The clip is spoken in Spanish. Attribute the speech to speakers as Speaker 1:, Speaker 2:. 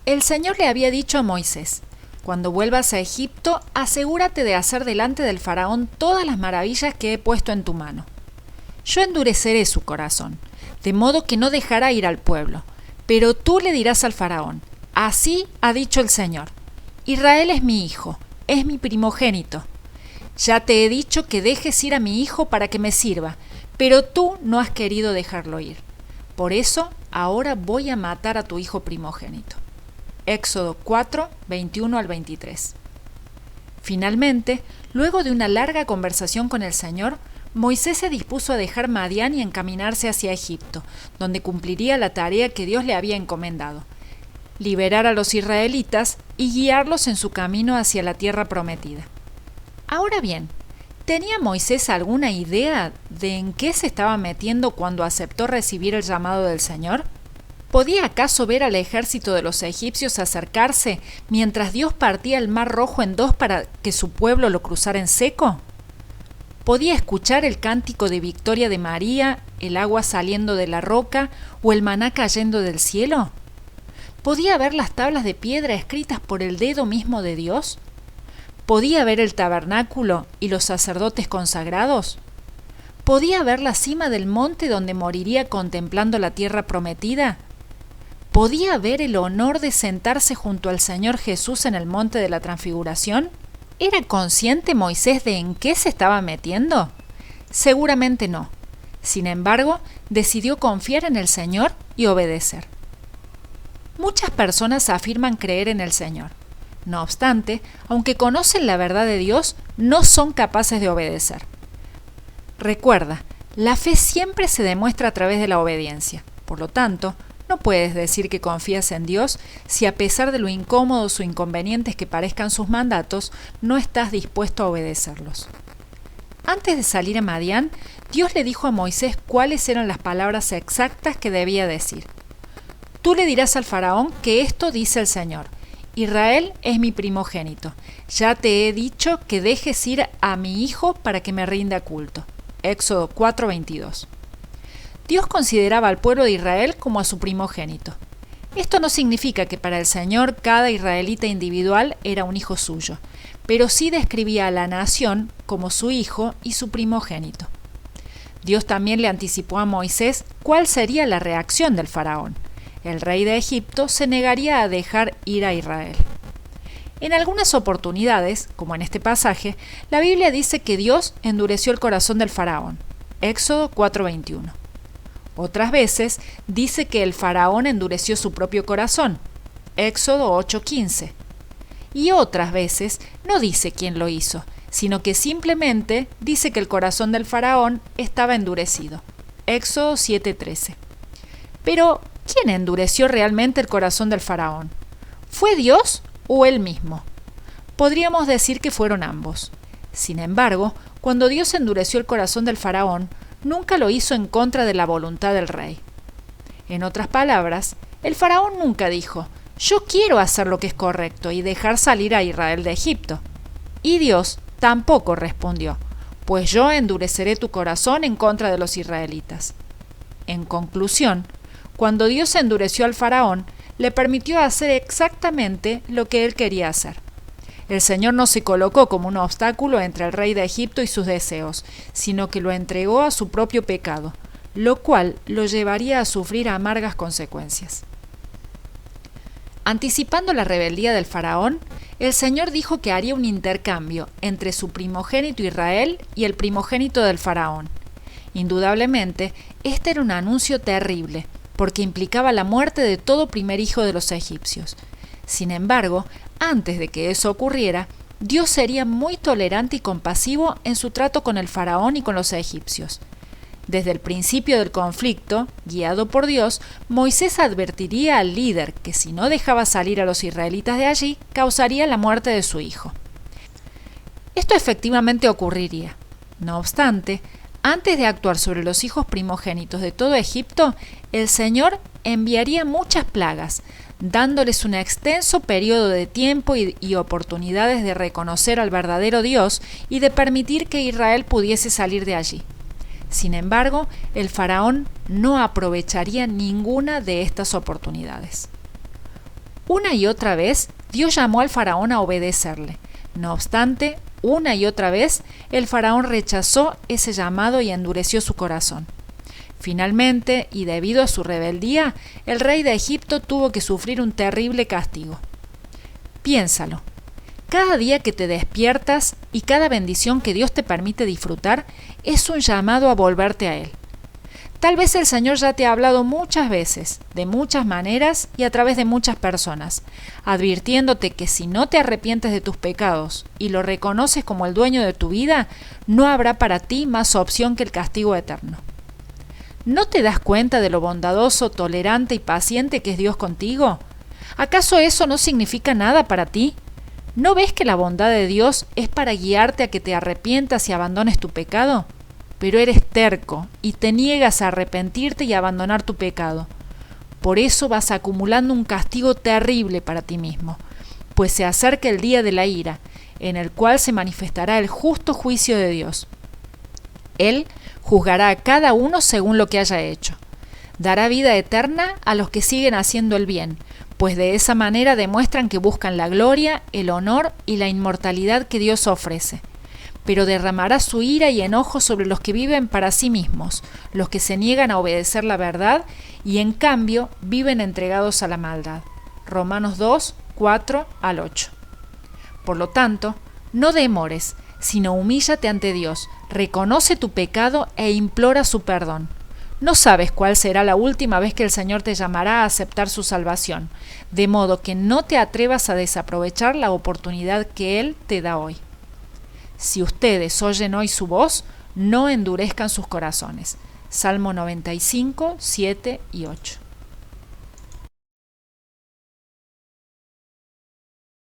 Speaker 1: El Señor le había dicho a Moisés: cuando vuelvas a Egipto, asegúrate de hacer delante del faraón todas las maravillas que he puesto en tu mano. Yo endureceré su corazón, de modo que no dejará ir al pueblo, pero tú le dirás al faraón: así ha dicho el Señor, Israel es mi hijo, es mi primogénito. Ya te he dicho que dejes ir a mi hijo para que me sirva, pero tú no has querido dejarlo ir. Por eso, ahora voy a matar a tu hijo primogénito. Éxodo 4, 21 al 23. Finalmente, luego de una larga conversación con el Señor, Moisés se dispuso a dejar Madián y encaminarse hacia Egipto, donde cumpliría la tarea que Dios le había encomendado: liberar a los israelitas y guiarlos en su camino hacia la tierra prometida. Ahora bien, ¿tenía Moisés alguna idea de en qué se estaba metiendo cuando aceptó recibir el llamado del Señor? ¿Podía acaso ver al ejército de los egipcios acercarse mientras Dios partía el mar Rojo en dos para que su pueblo lo cruzara en seco? ¿Podía escuchar el cántico de victoria de María, el agua saliendo de la roca o el maná cayendo del cielo? ¿Podía ver las tablas de piedra escritas por el dedo mismo de Dios? ¿Podía ver el tabernáculo y los sacerdotes consagrados? ¿Podía ver la cima del monte donde moriría contemplando la tierra prometida? ¿Podía ver el honor de sentarse junto al Señor Jesús en el monte de la Transfiguración? ¿Era consciente Moisés de en qué se estaba metiendo? Seguramente no. Sin embargo, decidió confiar en el Señor y obedecer. Muchas personas afirman creer en el Señor. No obstante, aunque conocen la verdad de Dios, no son capaces de obedecer. Recuerda, la fe siempre se demuestra a través de la obediencia. Por lo tanto, no puedes decir que confías en Dios si, a pesar de lo incómodos o inconvenientes que parezcan sus mandatos, no estás dispuesto a obedecerlos. Antes de salir a Madián, Dios le dijo a Moisés cuáles eran las palabras exactas que debía decir. Tú le dirás al faraón que esto dice el Señor: Israel es mi primogénito. Ya te he dicho que dejes ir a mi hijo para que me rinda culto. Éxodo 4:22. Dios consideraba al pueblo de Israel como a su primogénito. Esto no significa que para el Señor cada israelita individual era un hijo suyo, pero sí describía a la nación como su hijo y su primogénito. Dios también le anticipó a Moisés cuál sería la reacción del faraón. El rey de Egipto se negaría a dejar ir a Israel. En algunas oportunidades, como en este pasaje, la Biblia dice que Dios endureció el corazón del faraón. Éxodo 4:21. Otras veces dice que el faraón endureció su propio corazón. Éxodo 8:15. Y otras veces no dice quién lo hizo, sino que simplemente dice que el corazón del faraón estaba endurecido. Éxodo 7:13. Pero, ¿quién endureció realmente el corazón del faraón? ¿Fue Dios o él mismo? Podríamos decir que fueron ambos. Sin embargo, cuando Dios endureció el corazón del faraón, nunca lo hizo en contra de la voluntad del rey. En otras palabras, el faraón nunca dijo: yo quiero hacer lo que es correcto y dejar salir a Israel de Egipto. Y Dios tampoco respondió: pues yo endureceré tu corazón en contra de los israelitas. En conclusión, cuando Dios endureció al faraón, le permitió hacer exactamente lo que él quería hacer. El Señor no se colocó como un obstáculo entre el rey de Egipto y sus deseos, sino que lo entregó a su propio pecado, lo cual lo llevaría a sufrir amargas consecuencias. Anticipando la rebeldía del faraón, el Señor dijo que haría un intercambio entre su primogénito Israel y el primogénito del faraón. Indudablemente, este era un anuncio terrible, porque implicaba la muerte de todo primer hijo de los egipcios. Sin embargo, antes de que eso ocurriera, Dios sería muy tolerante y compasivo en su trato con el faraón y con los egipcios. Desde el principio del conflicto, guiado por Dios, Moisés advertiría al líder que si no dejaba salir a los israelitas de allí, causaría la muerte de su hijo. Esto efectivamente ocurriría. No obstante, antes de actuar sobre los hijos primogénitos de todo Egipto, el Señor enviaría muchas plagas, dándoles un extenso periodo de tiempo y oportunidades de reconocer al verdadero Dios y de permitir que Israel pudiese salir de allí. Sin embargo, el faraón no aprovecharía ninguna de estas oportunidades. Una y otra vez, Dios llamó al faraón a obedecerle. No obstante, una y otra vez, el faraón rechazó ese llamado y endureció su corazón. Finalmente, y debido a su rebeldía, el rey de Egipto tuvo que sufrir un terrible castigo. Piénsalo. Cada día que te despiertas y cada bendición que Dios te permite disfrutar es un llamado a volverte a Él. Tal vez el Señor ya te ha hablado muchas veces, de muchas maneras y a través de muchas personas, advirtiéndote que si no te arrepientes de tus pecados y lo reconoces como el dueño de tu vida, no habrá para ti más opción que el castigo eterno. ¿No te das cuenta de lo bondadoso, tolerante y paciente que es Dios contigo? ¿Acaso eso no significa nada para ti? ¿No ves que la bondad de Dios es para guiarte a que te arrepientas y abandones tu pecado? Pero eres terco y te niegas a arrepentirte y a abandonar tu pecado. Por eso vas acumulando un castigo terrible para ti mismo, pues se acerca el día de la ira, en el cual se manifestará el justo juicio de Dios. Él juzgará a cada uno según lo que haya hecho. Dará vida eterna a los que siguen haciendo el bien, pues de esa manera demuestran que buscan la gloria, el honor y la inmortalidad que Dios ofrece. Pero derramará su ira y enojo sobre los que viven para sí mismos, los que se niegan a obedecer la verdad y en cambio viven entregados a la maldad. Romanos 2, 4 al 8. Por lo tanto, no demores, sino humíllate ante Dios, reconoce tu pecado e implora su perdón. No sabes cuál será la última vez que el Señor te llamará a aceptar su salvación, de modo que no te atrevas a desaprovechar la oportunidad que Él te da hoy. Si ustedes oyen hoy su voz, no endurezcan sus corazones. Salmo 95, 7 y 8.